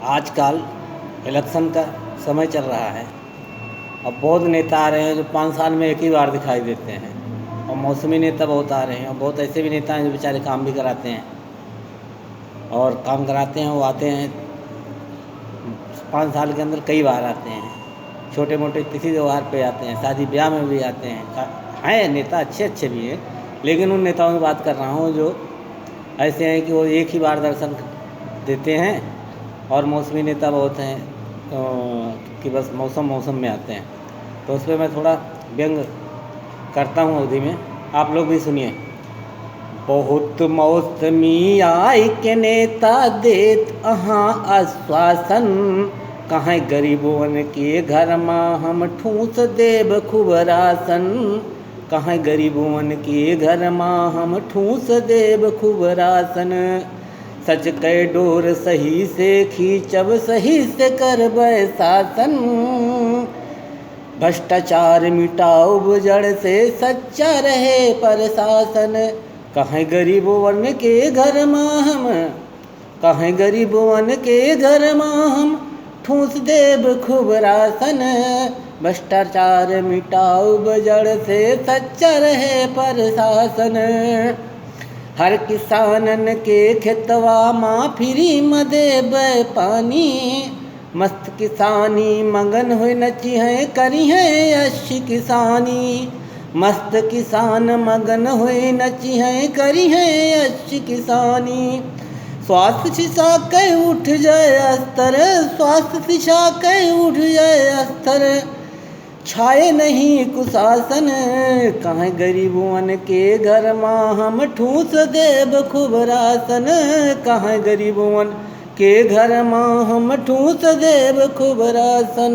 आजकल इलेक्शन का समय चल रहा है और बहुत नेता आ रहे हैं जो 5 साल में एक ही बार दिखाई देते हैं, और मौसमी नेता बहुत आ रहे हैं, और बहुत ऐसे भी नेता हैं जो बेचारे काम भी कराते हैं और काम कराते हैं। वो आते हैं 5 साल के अंदर कई बार आते हैं, छोटे मोटे तिथि त्यौहार पे आते हैं, शादी ब्याह में भी आते हैं। हैं नेता अच्छे भी हैं, लेकिन उन नेताओं की बात कर रहा हूँ जो ऐसे हैं कि वो एक ही बार दर्शन देते हैं, और मौसमी नेता बहुत हैं कि बस मौसम में आते हैं। तो उस पर मैं थोड़ा व्यंग करता हूँ अवधि में, आप लोग भी सुनिए। बहुत मौसमी आय के नेता देत अहाँ आश्वासन, कहाँ गरीबों के घर माँ हम ठूस देव खूब राशन। कहाँ गरीबों के घर माँ हम ठूस देव खूब राशन। सच कै डोर सही से खींचब सही से करबै शासन। भ्रष्टाचार मिटाओ जड़ से सच्चा रहे प्रशासन। कहाँ गरीबों के घर माँ हम, कहाँ गरीबों के घर माँ हम ठूस देव खूब राशन। भ्रष्टाचार मिटाओ जड़ से सच्चा रहे प्रशासन। हर किसानन के खेतवा माँ फ्री में देबै पानी। मस्त किसानी मगन हो नची है करी है अच्छी किसानी। मस्त किसान मगन हो नची है करी है अच्छी किसानी। स्वास्थ्य शिक्षा के उठ जाए स्तर, स्वास्थ्य शिक्षा के उठ जाए स्तर। छाए नहीं कुशासन। कहाँ गरीबों के घर माँ हम ठूस देव खूब राशन। कहाँ गरीबों के घर माँ हम ठूस देव खूब राशन।